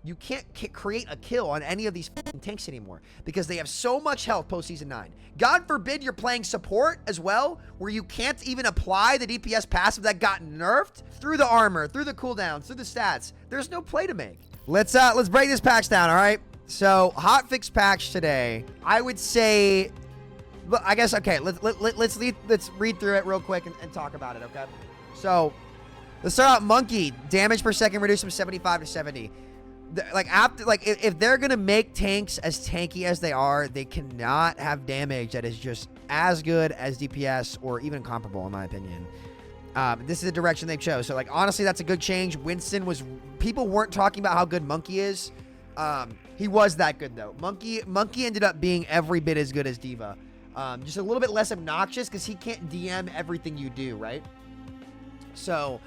You can't create a kill on any of these tanks anymore because they have so much health post Season 9. God forbid you're playing support as well, where you can't even apply the DPS passive that got nerfed through the armor, through the cooldowns, through the stats. There's no play to make. Let's break this patch down, all right? So, hotfix patch today. I would say, I guess, okay, let's read through it real quick and talk about it, okay? So, let's start out. Monkey damage per second reduced from 75 to 70. If they're gonna make tanks as tanky as they are, they cannot have damage that is just as good as DPS or even comparable, in my opinion. This is the direction they chose. So, like, honestly, that's a good change. Winston was, people weren't talking about how good Monkey is. He was that good though. Monkey ended up being every bit as good as D.Va. Just a little bit less obnoxious because he can't DM everything you do, right? So,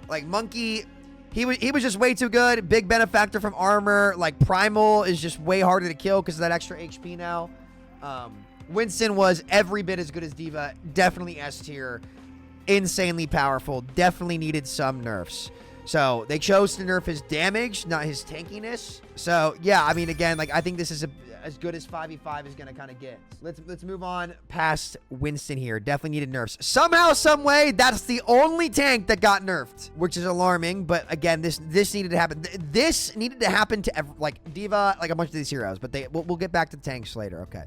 like, Monkey, he was just way too good. Big benefactor from armor. Like, Primal is just way harder to kill because of that extra HP now. Winston was every bit as good as D.Va. Definitely S tier. Insanely powerful. Definitely needed some nerfs. So, they chose to nerf his damage, not his tankiness. So, yeah, I mean, again, like, I think this is as good as 5v5 is going to kind of get. Let's move on past Winston here. Definitely needed nerfs. Somehow, some way, that's the only tank that got nerfed, which is alarming. But, again, this needed to happen. This needed to happen to, like, D.Va, like, a bunch of these heroes. But we'll get back to tanks later. Okay.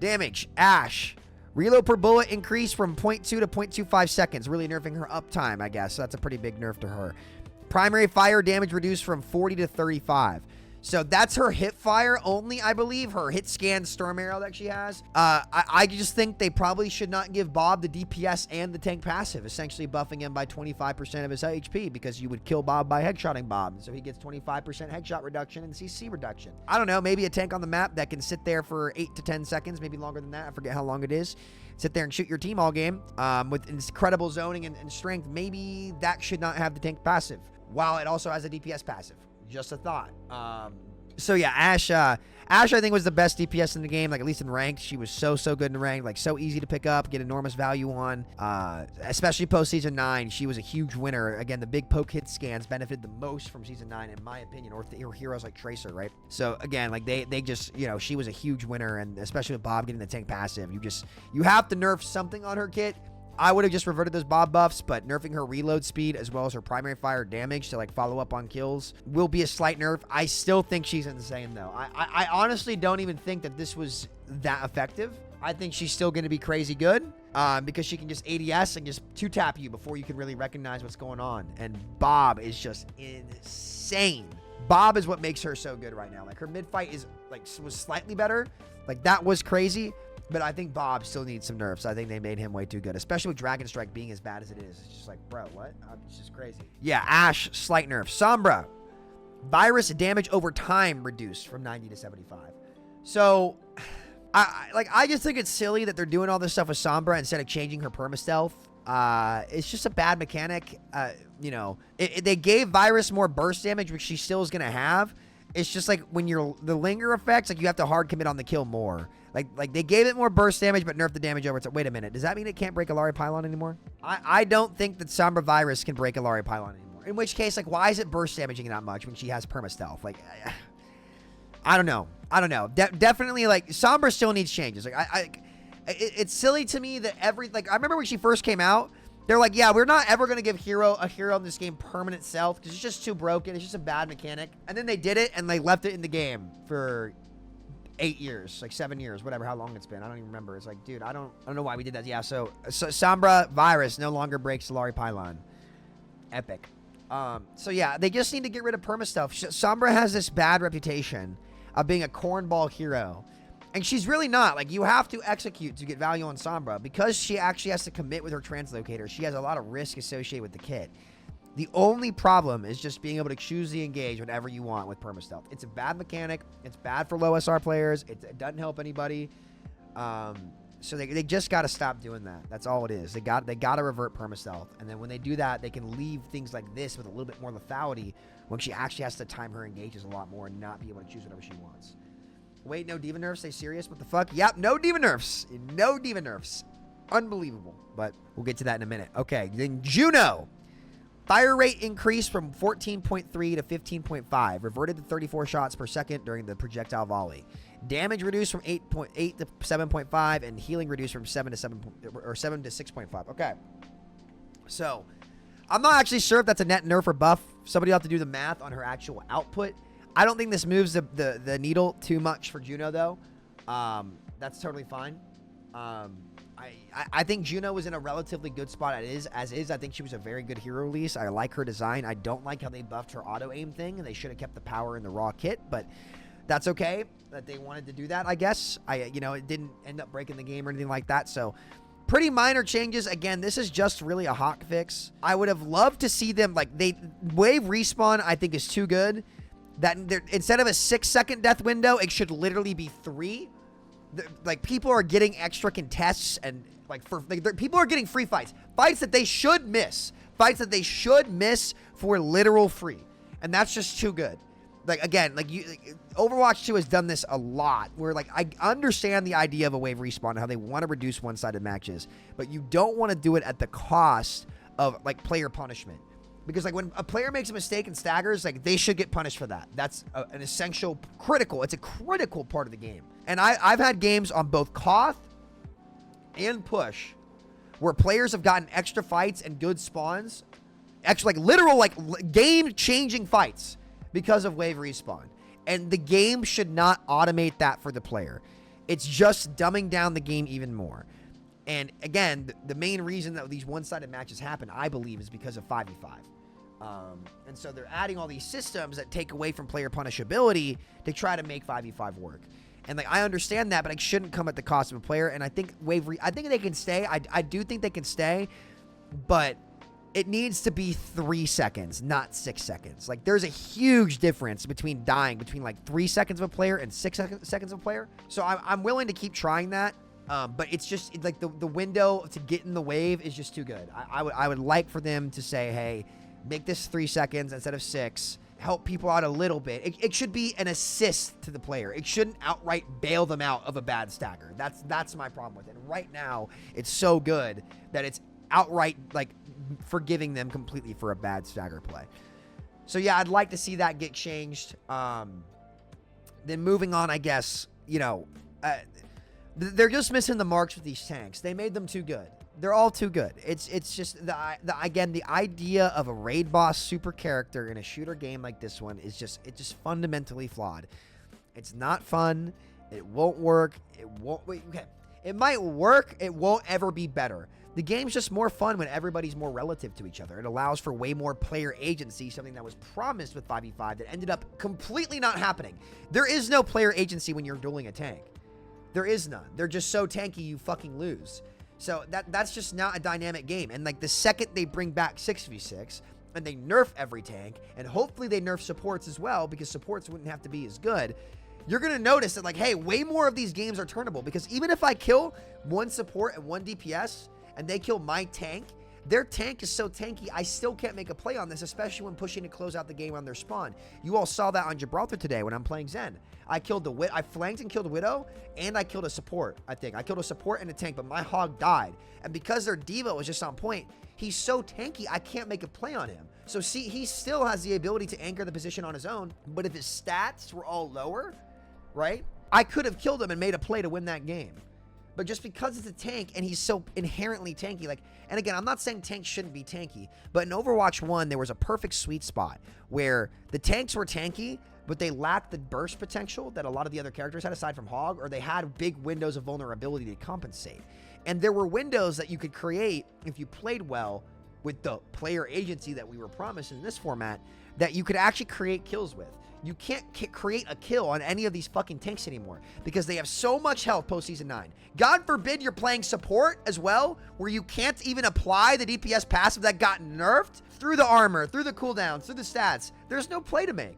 Damage. Ashe. Reload per bullet increased from 0.2 to 0.25 seconds, really nerfing her uptime, I guess. So that's a pretty big nerf to her. Primary fire damage reduced from 40 to 35. So that's her hip fire only, I believe. Her hit scan storm arrow that she has. I just think they probably should not give Bob the DPS and the tank passive, essentially buffing him by 25% of his HP because you would kill Bob by headshotting Bob. So he gets 25% headshot reduction and CC reduction. I don't know, maybe a tank on the map that can sit there for 8 to 10 seconds, maybe longer than that. I forget how long it is. Sit there and shoot your team all game with incredible zoning and strength. Maybe that should not have the tank passive, while it also has a DPS passive. Just a thought. So yeah, Ashe, I think was the best DPS in the game, like at least in ranked. She was so good in ranked, like so easy to pick up, get enormous value on, especially post Season 9. She was a huge winner. Again, the big poke hit scans benefited the most from Season 9, in my opinion, or heroes like Tracer, right? So again, like they just, you know, she was a huge winner, and especially with Bob getting the tank passive, you have to nerf something on her kit. I would have just reverted those Bob buffs, but nerfing her reload speed as well as her primary fire damage to like follow up on kills will be a slight nerf. I still think she's insane though. I honestly don't even think that this was that effective. I think she's still going to be crazy good because she can just ADS and just 2-tap you before you can really recognize what's going on. And Bob is just insane. Bob is what makes her so good right now. Like her mid fight was slightly better. Like that was crazy. But I think Bob still needs some nerfs. I think they made him way too good, especially with Dragon Strike being as bad as it is. It's just like, bro, what? It's just crazy. Yeah, Ashe, slight nerf. Sombra, virus damage over time reduced from 90 to 75. So, I just think it's silly that they're doing all this stuff with Sombra instead of changing her permastealth. It's just a bad mechanic. You know, they gave virus more burst damage, which she still is going to have. It's just like when the linger effects, like you have to hard commit on the kill more. Like they gave it more burst damage, but nerfed the damage over time. Wait a minute. Does that mean it can't break Alari Pylon anymore? I don't think that Sombra Virus can break Alari Pylon anymore. In which case, like, why is it burst damaging that much when she has perma-stealth? Like, I don't know. Definitely, like, Sombra still needs changes. Like, it's silly to me that I remember when she first came out, they're like, yeah, we're not ever going to give a hero in this game permanent self because it's just too broken. It's just a bad mechanic. And then they did it, and they left it in the game for 8 years, like 7 years, whatever, how long it's been. I don't even remember. It's like, dude, I don't know why we did that. Yeah, so Sombra Virus no longer breaks Solari Pylon. Epic. So yeah, they just need to get rid of perma-stealth. Sombra has this bad reputation of being a cornball hero. And she's really not. Like, you have to execute to get value on Sombra. Because she actually has to commit with her translocator, she has a lot of risk associated with the kit. The only problem is just being able to choose the engage whenever you want with perma-stealth. It's a bad mechanic. It's bad for low SR players. It doesn't help anybody. So they just got to stop doing that. That's all it is. They got to revert perma-stealth. And then when they do that, they can leave things like this with a little bit more lethality when she actually has to time her engages a lot more and not be able to choose whatever she wants. Wait, no D.Va nerfs? Stay serious? What the fuck? Yep, no D.Va nerfs. No D.Va nerfs. Unbelievable. But we'll get to that in a minute. Okay, then Juno. Fire rate increased from 14.3 to 15.5, reverted to 34 shots per second during the projectile volley. Damage reduced from 8.8 to 7.5, and healing reduced from 7 to 6.5. Okay. So, I'm not actually sure if that's a net nerf or buff. Somebody will have to do the math on her actual output. I don't think this moves the needle too much for Juno, though. That's totally fine. I think Juno was in a relatively good spot as is. I think she was a very good hero release. I like her design. I don't like how they buffed her auto-aim thing, and they should have kept the power in the raw kit, but that's okay that they wanted to do that, I guess. It didn't end up breaking the game or anything like that, so pretty minor changes. Again, this is just really a hawk fix. I would have loved to see them, wave respawn, I think, is too good. That instead of a 6-second death window, it should literally be 3. People are getting extra contests, and people are getting free fights that they should miss for literal free, and that's just too good. Overwatch 2 has done this a lot, where I understand the idea of a wave respawn and how they want to reduce one-sided matches, but you don't want to do it at the cost of player punishment. Because when a player makes a mistake and staggers, they should get punished for that. That's an essential, it's a critical part of the game. And I've had games on both Koth and Push where players have gotten extra fights and good spawns, actually literal game-changing fights because of wave respawn. And the game should not automate that for the player. It's just dumbing down the game even more. And again, the main reason that these one-sided matches happen, I believe, is because of 5v5. And so they're adding all these systems that take away from player punishability to try to make 5v5 work. And I understand that, but it shouldn't come at the cost of a player. And I think I think they can stay. I do think they can stay, but it needs to be 3 seconds, not 6 seconds. There's a huge difference between dying between 3 seconds of a player and 6 seconds of a player. So I'm willing to keep trying that. But it's just the window to get in the wave is just too good. I would like for them to say, hey, make this 3 seconds instead of 6. Help people out a little bit. It should be an assist to the player. It shouldn't outright bail them out of a bad stagger. That's my problem with it. And right now, it's so good that it's outright forgiving them completely for a bad stagger play. So yeah, I'd like to see that get changed. Then moving on, I guess, they're just missing the marks with these tanks. They made them too good. They're all too good. It's just the idea of a raid boss super character in a shooter game like this one is just fundamentally flawed. It's not fun. It won't work. It might work. It won't ever be better. The game's just more fun when everybody's more relative to each other. It allows for way more player agency, something that was promised with 5v5 that ended up completely not happening. There is no player agency when you're dueling a tank. There is none. They're just so tanky you fucking lose. So that's just not a dynamic game. And the second they bring back 6v6 and they nerf every tank, and hopefully they nerf supports as well, because supports wouldn't have to be as good, you're going to notice that hey, way more of these games are turnable. Because even if I kill one support and one DPS and they kill my tank, their tank is so tanky, I still can't make a play on this, especially when pushing to close out the game on their spawn. You all saw that on Gibraltar today when I'm playing Zen. I flanked and killed a Widow, and I killed a support, I think. I killed a support and a tank, but my hog died. And because their Devo was just on point, he's so tanky, I can't make a play on him. So see, he still has the ability to anchor the position on his own, but if his stats were all lower, right, I could have killed him and made a play to win that game. But just because it's a tank and he's so inherently tanky, and again, I'm not saying tanks shouldn't be tanky, but in Overwatch 1, there was a perfect sweet spot where the tanks were tanky, but they lacked the burst potential that a lot of the other characters had aside from Hog, or they had big windows of vulnerability to compensate. And there were windows that you could create if you played well with the player agency that we were promised in this format, that you could actually create kills with. You can't create a kill on any of these fucking tanks anymore because they have so much health post-season 9. God forbid you're playing support as well, where you can't even apply the DPS passive that got nerfed through the armor, through the cooldowns, through the stats. There's no play to make.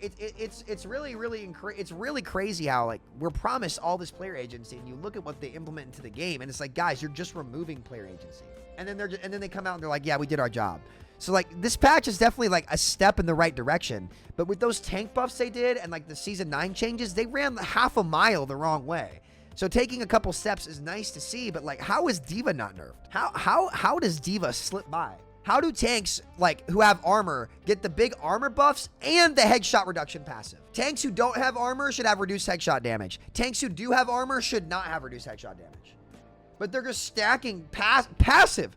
It's really crazy how we're promised all this player agency, and you look at what they implement into the game, and it's guys, you're just removing player agency. And then they come out and they're like, yeah, we did our job. So this patch is definitely a step in the right direction. But with those tank buffs they did and the season 9 changes, they ran half a mile the wrong way. So taking a couple steps is nice to see, but how is D.Va not nerfed? How does D.Va slip by? How do tanks, like, who have armor get the big armor buffs and the headshot reduction passive? Tanks who don't have armor should have reduced headshot damage. Tanks who do have armor should not have reduced headshot damage. But they're just stacking passive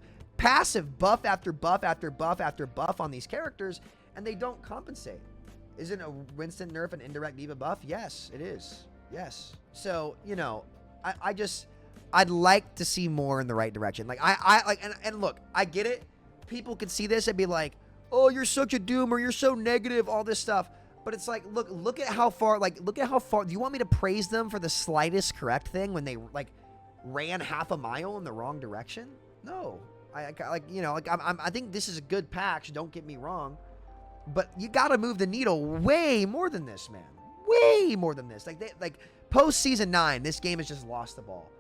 buff after buff after buff after buff on these characters, and they don't compensate. Isn't a Winston nerf an indirect diva buff? Yes, it is. Yes. So, you know, I'd like to see more in the right direction. Like, and look, I get it. People can see this and be like, oh, you're such a doomer, you're so negative, all this stuff. But it's like, look at how far, do you want me to praise them for the slightest correct thing when they, like, ran half a mile in the wrong direction? No. I think this is a good patch, don't get me wrong. But you got to move the needle way more than this, man. Way more than this. Like post season 9, this game has just lost the ball.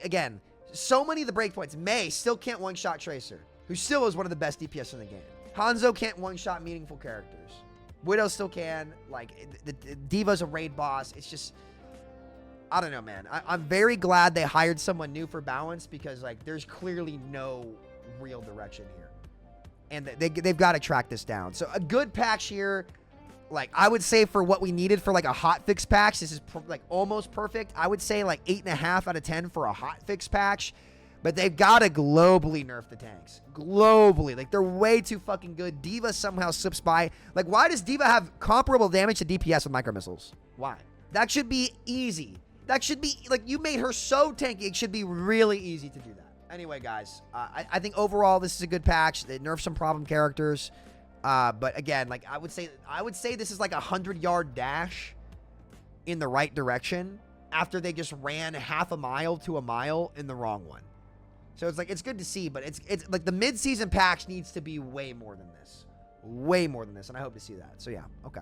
Again, so many of the breakpoints. May still can't one-shot Tracer, who still is one of the best DPS in the game. Hanzo can't one-shot meaningful characters. Widow still can. Like, the Diva's a raid boss. It's just, I don't know, man. I'm very glad they hired someone new for balance, because, like, there's clearly no real direction here. And they've got to track this down. So a good patch here. Like, I would say for what we needed for, like, a hotfix patch, this is, like, almost perfect. I would say, like, 8.5 out of 10 for a hotfix patch. But they've got to globally nerf the tanks. Globally. Like, they're way too fucking good. D.Va somehow slips by. Like, why does D.Va have comparable damage to DPS with micro missiles? Why? That should be easy. That should be, like, you made her so tanky. It should be really easy to do that. Anyway, guys, I think overall this is a good patch. They nerfed some problem characters. But again, like, I would say this is like a 100-yard dash in the right direction after they just ran half a mile to a mile in the wrong one. So it's like, it's good to see, but it's like the mid-season patch needs to be way more than this. Way more than this, and I hope to see that. So yeah, okay.